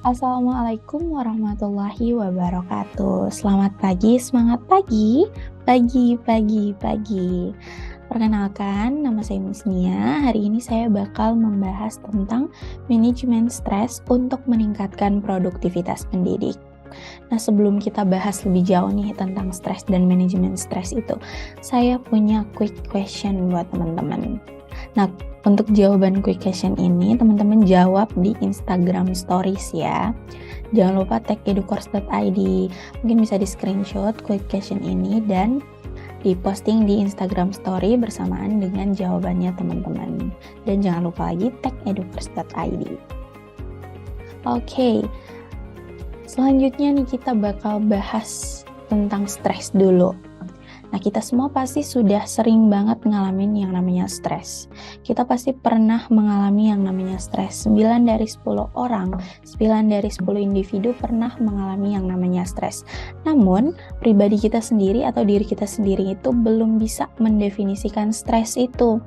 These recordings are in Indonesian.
Assalamualaikum warahmatullahi wabarakatuh. Selamat pagi, semangat pagi. Pagi. Perkenalkan, nama saya Musnia. Hari ini saya bakal membahas tentang manajemen stres untuk meningkatkan produktivitas pendidik. Nah, sebelum kita bahas lebih jauh nih tentang stres dan manajemen stres itu, saya punya quick question buat teman-teman. Nah, untuk jawaban quick question ini, teman-teman jawab di Instagram Stories ya. Jangan lupa tag educourse.id. Mungkin bisa di screenshot quick question ini dan diposting di Instagram Story bersamaan dengan jawabannya teman-teman. Dan jangan lupa lagi tag educourse.id. Oke. Selanjutnya nih kita bakal bahas tentang stres dulu. Nah, kita semua pasti sudah sering banget ngalamin yang namanya stres. Kita pasti pernah mengalami yang namanya stres. 9 dari 10 orang, 9 dari 10 individu pernah mengalami yang namanya stres. Namun, pribadi kita sendiri atau diri kita sendiri itu belum bisa mendefinisikan stres itu.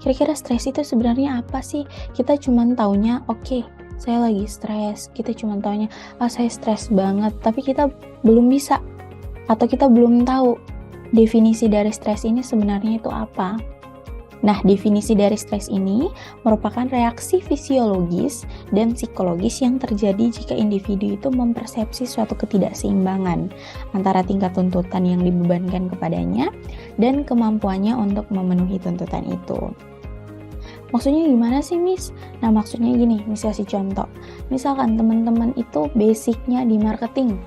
Kira-kira stres itu sebenarnya apa sih? Kita cuma taunya, oke, saya lagi stres. Kita cuma taunya, saya stres banget. Tapi kita belum bisa atau kita belum tahu definisi dari stres ini sebenarnya itu apa? Nah, definisi dari stres ini merupakan reaksi fisiologis dan psikologis yang terjadi jika individu itu mempersepsi suatu ketidakseimbangan antara tingkat tuntutan yang dibebankan kepadanya dan kemampuannya untuk memenuhi tuntutan itu. Maksudnya gimana sih, Miss? Nah, maksudnya gini, Miss kasih contoh. Misalkan teman-teman itu basicnya di marketing,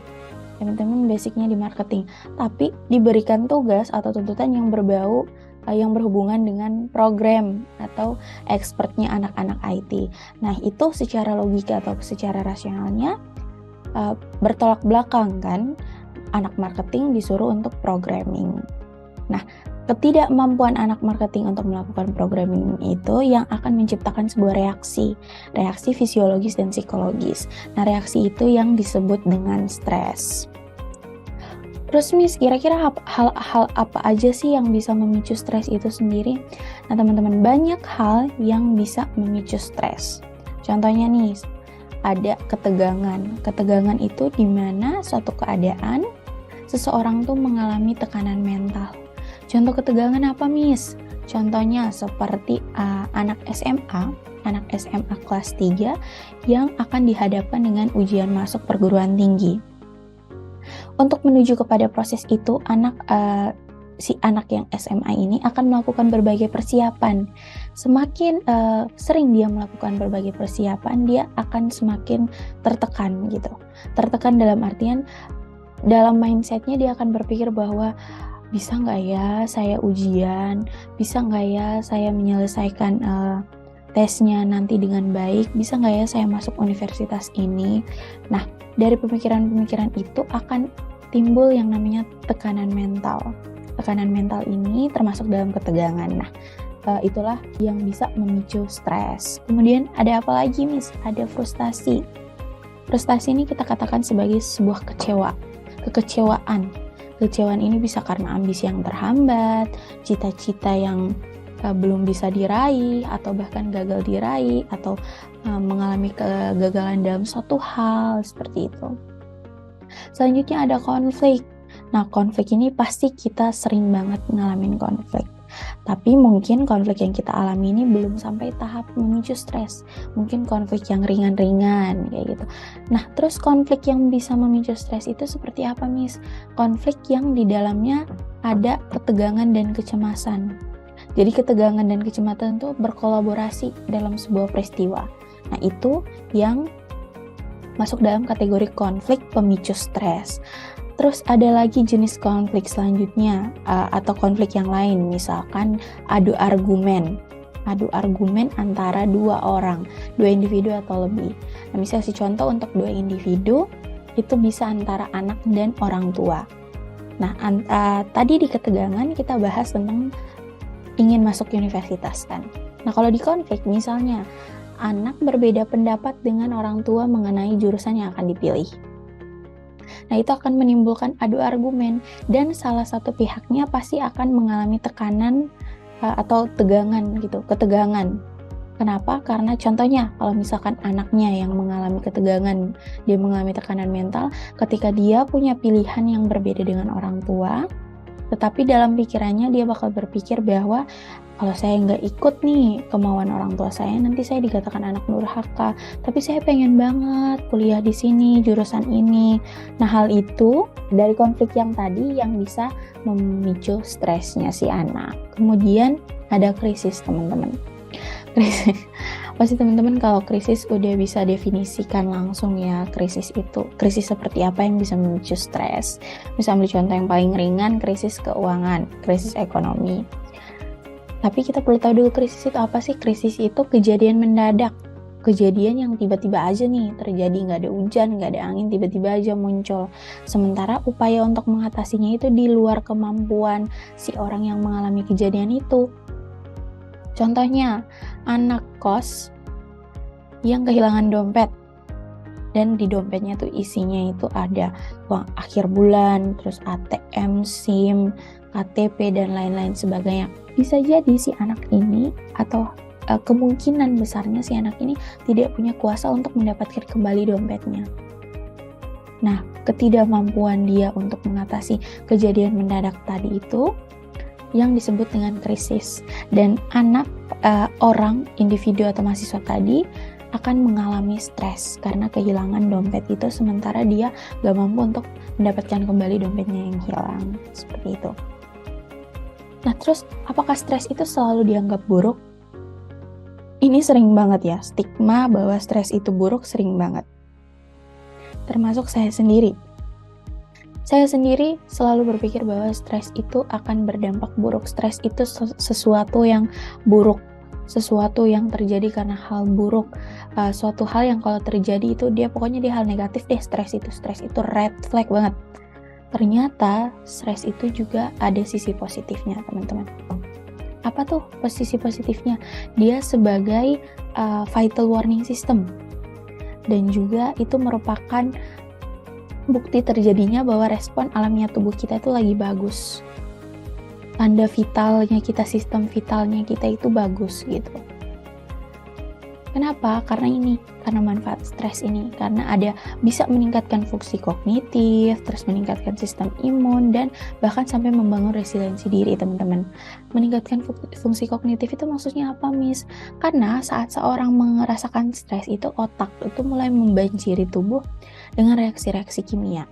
tapi diberikan tugas atau tuntutan yang berbau yang berhubungan dengan program atau expertnya anak-anak IT. Nah, itu secara logika atau secara rasionalnya bertolak belakang kan, anak marketing disuruh untuk programming. Nah, ketidakmampuan anak marketing untuk melakukan programming itu yang akan menciptakan sebuah reaksi fisiologis dan psikologis. Nah, reaksi itu yang disebut dengan stres. Terus Miss, kira-kira hal apa aja sih yang bisa memicu stres itu sendiri? Nah, teman-teman, banyak hal yang bisa memicu stres. Contohnya nih, ada ketegangan. Ketegangan itu di mana suatu keadaan seseorang tuh mengalami tekanan mental. Contoh ketegangan apa, Miss? Contohnya seperti anak SMA kelas 3 yang akan dihadapkan dengan ujian masuk perguruan tinggi. Untuk menuju kepada proses itu, si anak yang SMA ini akan melakukan berbagai persiapan. Semakin sering dia melakukan berbagai persiapan, dia akan semakin tertekan gitu. Tertekan dalam artian, dalam mindsetnya dia akan berpikir bahwa bisa nggak ya saya ujian, bisa nggak ya saya menyelesaikan tesnya nanti dengan baik, bisa nggak ya saya masuk universitas ini. Nah, dari pemikiran-pemikiran itu akan timbul yang namanya tekanan mental. Tekanan mental ini termasuk dalam ketegangan. Nah, itulah yang bisa memicu stres. Kemudian ada apa lagi, Miss? Ada frustasi. Frustasi ini kita katakan sebagai sebuah kekecewaan. Kekecewaan ini bisa karena ambisi yang terhambat, cita-cita yang belum bisa diraih, atau bahkan gagal diraih, atau mengalami kegagalan dalam suatu hal, seperti itu. Selanjutnya ada konflik. Nah, konflik ini pasti kita sering banget ngalamin konflik. Tapi mungkin konflik yang kita alami ini belum sampai tahap memicu stres. Mungkin konflik yang ringan-ringan kayak gitu. Nah, terus konflik yang bisa memicu stres itu seperti apa, Miss? Konflik yang di dalamnya ada ketegangan dan kecemasan. Jadi ketegangan dan kecemasan itu berkolaborasi dalam sebuah peristiwa. Nah, itu yang masuk dalam kategori konflik pemicu stres. Terus ada lagi jenis konflik selanjutnya atau konflik yang lain, misalkan adu argumen antara dua individu atau lebih. Nah, misalnya contoh untuk 2 individu itu bisa antara anak dan orang tua. Nah, tadi di ketegangan kita bahas tentang ingin masuk universitas kan. Nah, kalau di konflik misalnya anak berbeda pendapat dengan orang tua mengenai jurusan yang akan dipilih. Nah, itu akan menimbulkan adu argumen dan salah satu pihaknya pasti akan mengalami tekanan atau tegangan gitu, ketegangan. Kenapa? Karena contohnya kalau misalkan anaknya yang mengalami ketegangan, dia mengalami tekanan mental, ketika dia punya pilihan yang berbeda dengan orang tua, tetapi dalam pikirannya dia bakal berpikir bahwa kalau saya nggak ikut nih kemauan orang tua saya, nanti saya dikatakan anak durhaka. Tapi saya pengen banget kuliah di sini, jurusan ini. Nah, hal itu dari konflik yang tadi yang bisa memicu stresnya si anak. Kemudian ada krisis, teman-teman. Krisis. Pasti teman-teman kalau krisis udah bisa definisikan langsung ya krisis itu. Krisis seperti apa yang bisa memicu stres. Bisa ambil contoh yang paling ringan, krisis keuangan, krisis ekonomi. Tapi kita perlu tahu dulu krisis itu apa sih? Krisis itu kejadian mendadak. Kejadian yang tiba-tiba aja nih terjadi, nggak ada hujan, nggak ada angin, tiba-tiba aja muncul. Sementara upaya untuk mengatasinya itu di luar kemampuan si orang yang mengalami kejadian itu. Contohnya, anak kos yang kehilangan dompet dan di dompetnya tuh isinya itu ada uang akhir bulan, terus ATM, SIM, KTP dan lain-lain sebagainya. Bisa jadi si anak ini atau kemungkinan besarnya si anak ini tidak punya kuasa untuk mendapatkan kembali dompetnya. Nah, ketidakmampuan dia untuk mengatasi kejadian mendadak tadi itu yang disebut dengan krisis, dan anak orang, individu atau mahasiswa tadi akan mengalami stres karena kehilangan dompet itu, sementara dia gak mampu untuk mendapatkan kembali dompetnya yang hilang, seperti itu. Nah, terus apakah stres itu selalu dianggap buruk? Ini sering banget ya, stigma bahwa stres itu buruk sering banget. Termasuk saya sendiri. Saya sendiri selalu berpikir bahwa stres itu akan berdampak buruk. Stres itu sesuatu yang buruk, sesuatu yang terjadi karena hal buruk, suatu hal yang kalau terjadi itu dia pokoknya dia hal negatif deh. Stres itu red flag banget. Ternyata stres itu juga ada sisi positifnya, teman-teman. Apa tuh sisi positifnya? Dia sebagai vital warning system, dan juga itu merupakan bukti terjadinya bahwa respon alamiah tubuh kita itu lagi bagus. Tanda vitalnya kita, sistem vitalnya kita itu bagus gitu. Kenapa? Karena manfaat stres ini. Karena bisa meningkatkan fungsi kognitif, terus meningkatkan sistem imun, dan bahkan sampai membangun resiliensi diri, teman-teman. Meningkatkan fungsi kognitif itu maksudnya apa, Miss? Karena saat seorang merasakan stres itu, otak itu mulai membanjiri tubuh dengan reaksi-reaksi kimia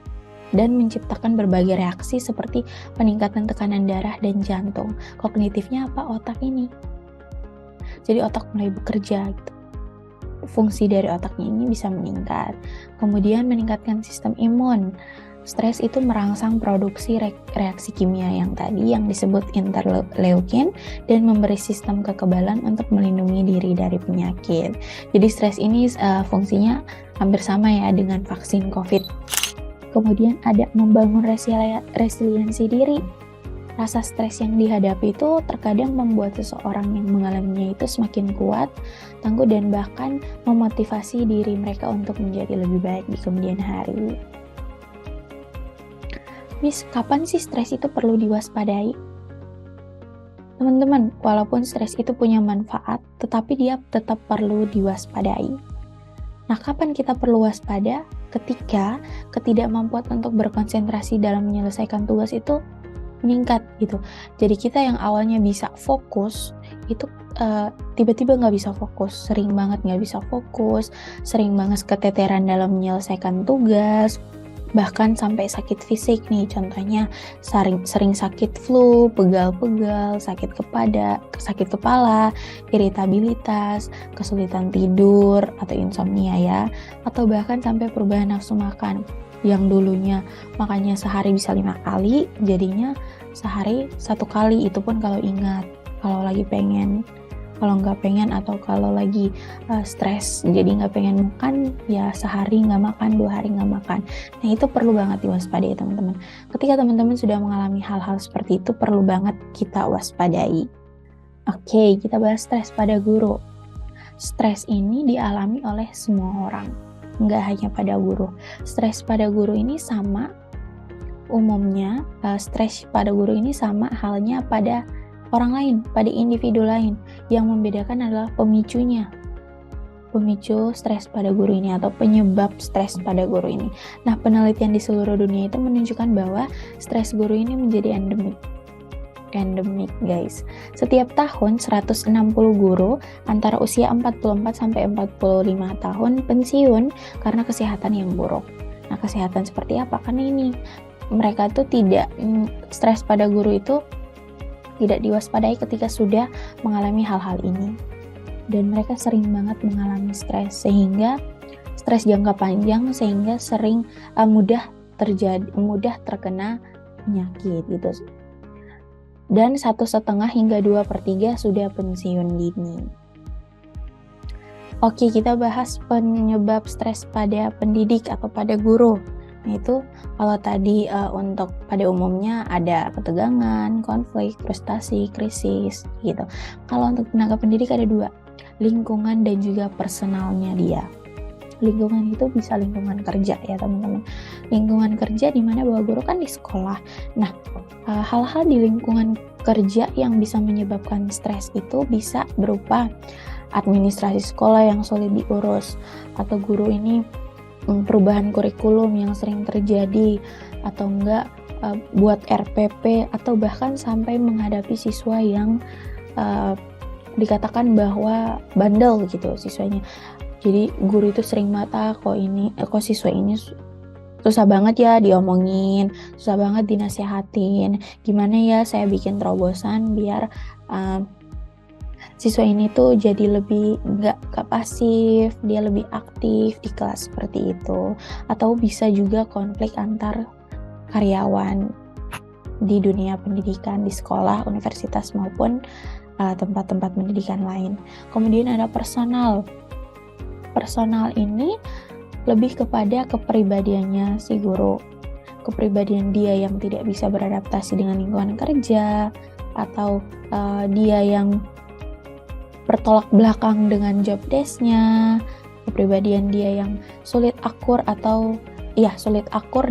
dan menciptakan berbagai reaksi seperti peningkatan tekanan darah dan jantung. Kognitifnya apa? Otak ini. Jadi otak mulai bekerja gitu. Fungsi dari otaknya ini bisa meningkat. Kemudian meningkatkan sistem imun. Stres itu merangsang produksi reaksi kimia yang tadi yang disebut interleukin dan memberi sistem kekebalan untuk melindungi diri dari penyakit. Jadi stres ini fungsinya hampir sama ya dengan vaksin COVID. Kemudian ada membangun resiliensi diri. Rasa stres yang dihadapi itu terkadang membuat seseorang yang mengalaminya itu semakin kuat, tangguh, dan bahkan memotivasi diri mereka untuk menjadi lebih baik di kemudian hari. Miss, kapan sih stres itu perlu diwaspadai? Teman-teman, walaupun stres itu punya manfaat, tetapi dia tetap perlu diwaspadai. Nah, kapan kita perlu waspada? Ketika ketidakmampuan untuk berkonsentrasi dalam menyelesaikan tugas itu meningkat gitu. Jadi kita yang awalnya bisa fokus itu tiba-tiba nggak bisa fokus, sering banget nggak bisa fokus, sering banget keteteran dalam menyelesaikan tugas, bahkan sampai sakit fisik nih. Contohnya sering sakit flu, pegal-pegal, sakit kepala, iritabilitas, kesulitan tidur atau insomnia ya, atau bahkan sampai perubahan nafsu makan. Yang dulunya makannya sehari bisa 5 kali, jadinya sehari 1 kali, itu pun kalau ingat, kalau lagi pengen. Kalau nggak pengen atau kalau lagi stres jadi nggak pengen makan, ya sehari nggak makan, 2 hari nggak makan. Nah, itu perlu banget diwaspadai, teman-teman. Ketika teman-teman sudah mengalami hal-hal seperti itu, perlu banget kita waspadai. Oke, kita bahas stres pada guru. Stres ini dialami oleh semua orang, nggak hanya pada guru. Stres pada guru ini sama umumnya, stres pada guru ini sama halnya pada orang lain, pada individu lain. Yang membedakan adalah pemicunya. Pemicu stres pada guru ini atau penyebab stres pada guru ini. Nah, penelitian di seluruh dunia itu menunjukkan bahwa stres guru ini menjadi endemik guys. Setiap tahun 160 guru antara usia 44 sampai 45 tahun pensiun karena kesehatan yang buruk. Nah, kesehatan seperti apa? Karena ini mereka tuh tidak stres pada guru itu tidak diwaspadai ketika sudah mengalami hal-hal ini. Dan mereka sering banget mengalami stres sehingga stres jangka panjang sehingga sering mudah terkena penyakit gitu. Dan 1,5 hingga 2/3 sudah pensiun dini. Oke, kita bahas penyebab stres pada pendidik atau pada guru. Nah, itu kalau tadi untuk pada umumnya ada ketegangan, konflik, frustasi, krisis gitu. Kalau untuk tenaga pendidik ada 2, lingkungan dan juga personalnya dia. Lingkungan itu bisa lingkungan kerja ya teman-teman. Lingkungan kerja di mana bahwa guru kan di sekolah. Nah, hal-hal di lingkungan kerja yang bisa menyebabkan stres itu bisa berupa administrasi sekolah yang sulit diurus, atau guru ini perubahan kurikulum yang sering terjadi, atau enggak buat RPP, atau bahkan sampai menghadapi siswa yang dikatakan bahwa bandel gitu siswanya. Jadi guru itu sering kok siswa ini susah banget ya diomongin, susah banget dinasehatin. Gimana ya saya bikin terobosan biar siswa ini tuh jadi lebih gak pasif, dia lebih aktif di kelas seperti itu. Atau bisa juga konflik antar karyawan di dunia pendidikan, di sekolah, universitas maupun tempat-tempat pendidikan lain. Kemudian ada personal. Personal ini lebih kepada kepribadiannya si guru. Kepribadian dia yang tidak bisa beradaptasi dengan lingkungan kerja, atau dia yang bertolak belakang dengan job desk-nya, kepribadian dia yang sulit akur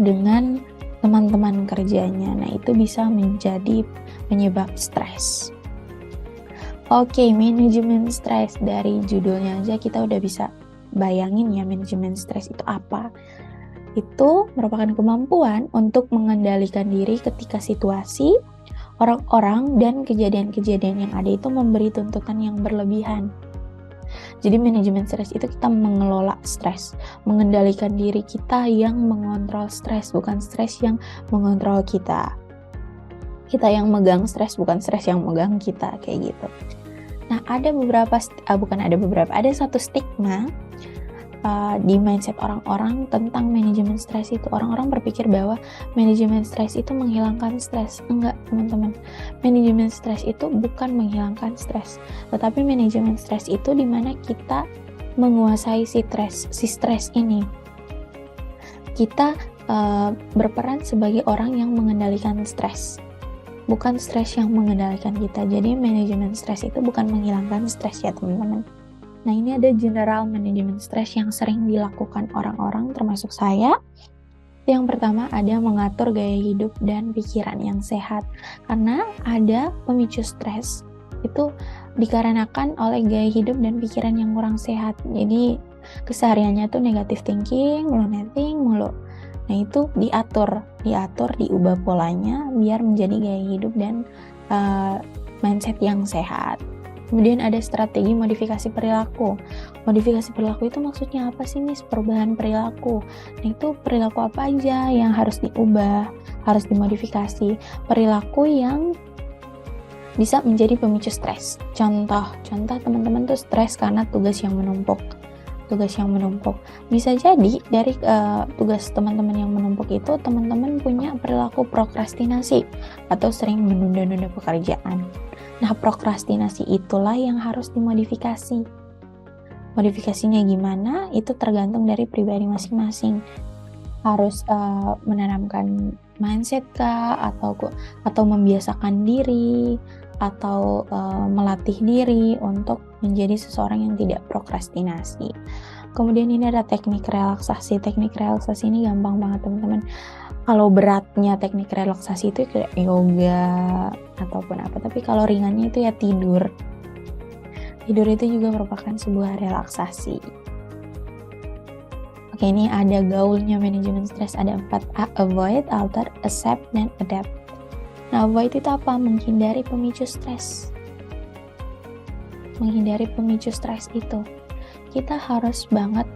dengan teman-teman kerjanya. Nah, itu bisa menjadi penyebab stres. Oke, manajemen stres, dari judulnya aja kita udah bisa bayangin ya manajemen stres itu apa. Itu merupakan kemampuan untuk mengendalikan diri ketika situasi, orang-orang, dan kejadian-kejadian yang ada itu memberi tuntutan yang berlebihan. Jadi manajemen stres itu kita mengelola stres, mengendalikan diri kita yang mengontrol stres, bukan stres yang mengontrol kita. Kita yang megang stres, bukan stres yang megang kita, kayak gitu. Nah, ada satu stigma di mindset orang-orang tentang manajemen stres itu. Orang-orang berpikir bahwa manajemen stres itu menghilangkan stres. Enggak, teman-teman. Manajemen stres itu bukan menghilangkan stres, tetapi manajemen stres itu di mana kita menguasai si stres ini. Kita berperan sebagai orang yang mengendalikan stres, bukan stres yang mengendalikan kita. Jadi manajemen stres itu bukan menghilangkan stres ya teman-teman. Nah, ini ada general manajemen stres yang sering dilakukan orang-orang termasuk saya. Yang pertama ada mengatur gaya hidup dan pikiran yang sehat. Karena ada pemicu stres itu dikarenakan oleh gaya hidup dan pikiran yang kurang sehat. Jadi kesehariannya tuh negative thinking, mulu. Nah, itu diatur, diubah polanya biar menjadi gaya hidup dan mindset yang sehat. Kemudian ada strategi modifikasi perilaku. Modifikasi perilaku itu maksudnya apa sih, Miss? Perubahan perilaku. Nah, itu perilaku apa aja yang harus diubah, harus dimodifikasi. Perilaku yang bisa menjadi pemicu stres. Contoh teman-teman tuh stres karena tugas yang menumpuk. Bisa jadi dari tugas teman-teman yang menumpuk itu teman-teman punya perilaku prokrastinasi atau sering menunda-nunda pekerjaan. Nah, prokrastinasi itulah yang harus dimodifikasi. Modifikasinya gimana? Itu tergantung dari pribadi masing-masing. Harus menanamkan mindset kah, atau membiasakan diri, atau melatih diri untuk menjadi seseorang yang tidak prokrastinasi. Kemudian ini ada teknik relaksasi. Teknik relaksasi ini gampang banget teman-teman. Kalau beratnya teknik relaksasi itu kayak yoga ataupun apa, tapi kalau ringannya itu ya tidur. Tidur itu juga merupakan sebuah relaksasi. Oke, ini ada gaulnya manajemen stres, ada 4A: avoid, alter, accept, dan adapt. Nah, avoid itu apa? Menghindari pemicu stres. Menghindari pemicu stres itu. Kita harus banget,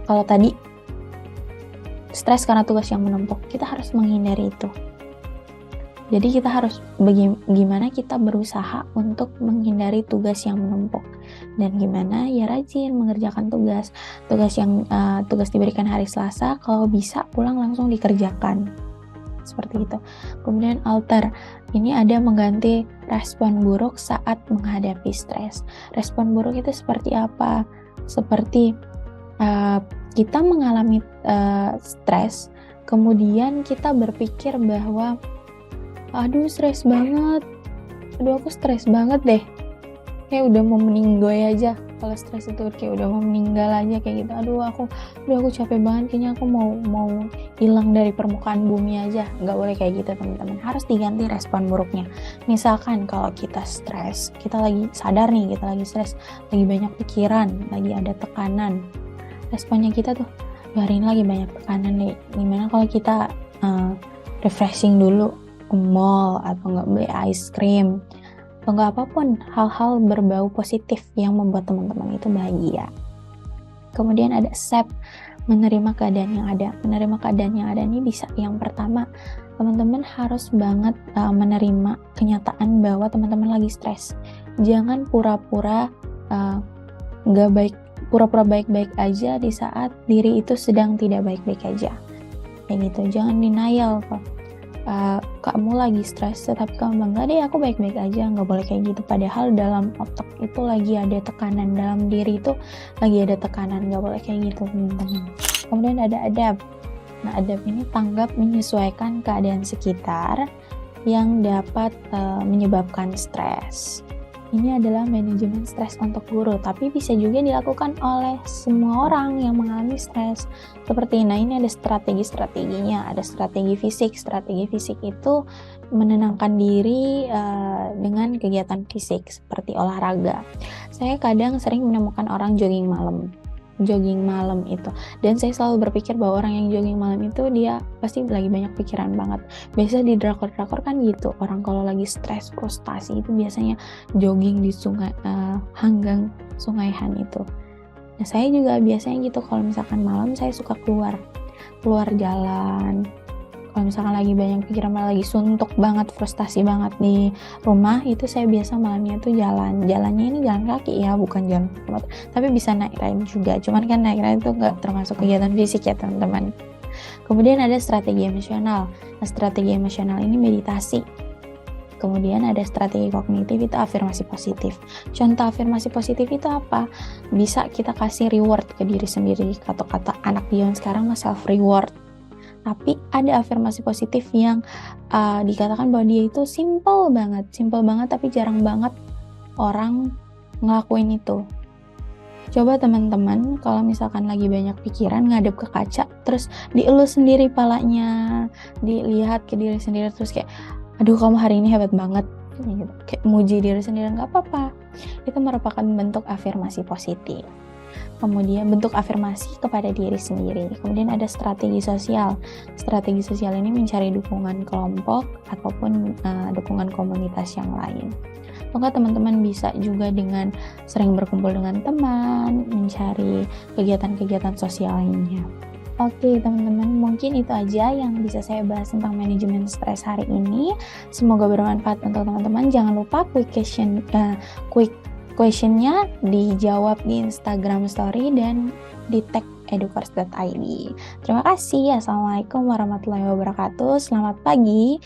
kalau tadi stres karena tugas yang menumpuk, kita harus menghindari itu. Jadi kita harus gimana kita berusaha untuk menghindari tugas yang menumpuk, dan gimana ya rajin mengerjakan tugas yang tugas diberikan hari Selasa, kalau bisa pulang langsung dikerjakan, seperti itu. Kemudian alter, ini ada mengganti respon buruk saat menghadapi stres. Respon buruk itu seperti apa? Seperti kita mengalami stres, kemudian kita berpikir bahwa aduh stres banget, aku stres banget deh, kayak udah mau meninggoy aja. Kalau stres itu kayak udah mau meninggal aja kayak gitu. Aduh aku capek banget, kayaknya aku mau hilang dari permukaan bumi aja. Nggak boleh kayak gitu teman-teman, harus diganti respon buruknya. Misalkan kalau kita stres, kita lagi sadar nih kita lagi stres, lagi banyak pikiran, lagi ada tekanan, responnya kita tuh, hari ini lagi banyak tekanan nih, gimana kalau kita refreshing dulu ke mall, atau nggak beli ice cream, atau nggak apapun, hal-hal berbau positif yang membuat teman-teman itu bahagia. Kemudian ada accept, menerima keadaan yang ada. Menerima keadaan yang ada ini bisa, yang pertama, teman-teman harus banget menerima kenyataan bahwa teman-teman lagi stres. Jangan pura-pura nggak baik, pura-pura baik-baik aja di saat diri itu sedang tidak baik-baik aja. Kayak gitu, jangan denial kok. Kamu lagi stres, tetapi kamu enggak deh, aku baik-baik aja. Nggak boleh kayak gitu, padahal dalam otak itu lagi ada tekanan, dalam diri itu lagi ada tekanan. Nggak boleh kayak gitu teman-teman. Kemudian ada adapt. Nah, adapt ini tanggap, menyesuaikan keadaan sekitar yang dapat menyebabkan stres. Ini adalah manajemen stres untuk guru, tapi bisa juga dilakukan oleh semua orang yang mengalami stres. Seperti ini ada strategi-strateginya, ada strategi fisik. Strategi fisik itu menenangkan diri dengan kegiatan fisik seperti olahraga. Saya kadang sering menemukan orang jogging malam itu, dan saya selalu berpikir bahwa orang yang jogging malam itu dia pasti lagi banyak pikiran banget. Biasa di drakor-drakor kan gitu, orang kalau lagi stres, frustasi itu biasanya jogging di sungai, hanggang Sungai Han itu. Nah, saya juga biasanya gitu, kalau misalkan malam saya suka keluar jalan. Kalau misalkan lagi banyak pikiran, malah lagi suntuk banget, frustasi banget di rumah, itu saya biasa malamnya tuh jalannya ini jalan kaki ya, bukan jalan motor, tapi bisa naik ride juga. Cuman kan naik ride itu nggak termasuk kegiatan fisik ya teman-teman. Kemudian ada strategi emosional. Nah, strategi emosional ini meditasi. Kemudian ada strategi kognitif, itu afirmasi positif. Contoh afirmasi positif itu apa? Bisa kita kasih reward ke diri sendiri. Kata-kata anak zaman sekarang mah self reward. Tapi ada afirmasi positif yang dikatakan bahwa dia itu simple banget, tapi jarang banget orang ngelakuin itu. Coba teman-teman, kalau misalkan lagi banyak pikiran, ngadep ke kaca, terus dielus sendiri palanya, dilihat ke diri sendiri, terus kayak, aduh kamu hari ini hebat banget, gitu. Kayak muji diri sendiri, nggak apa-apa. Itu merupakan bentuk afirmasi positif. Kemudian bentuk afirmasi kepada diri sendiri. Kemudian ada strategi sosial. Strategi sosial ini mencari dukungan kelompok ataupun dukungan komunitas yang lain. Maka teman-teman bisa juga dengan sering berkumpul dengan teman, mencari kegiatan-kegiatan sosial lainnya. Oke teman-teman, mungkin itu aja yang bisa saya bahas tentang manajemen stres hari ini. Semoga bermanfaat untuk teman-teman. Jangan lupa quick questionnya dijawab di Instagram story dan di tag edukers.id. Terima kasih. Assalamualaikum warahmatullahi wabarakatuh. Selamat pagi.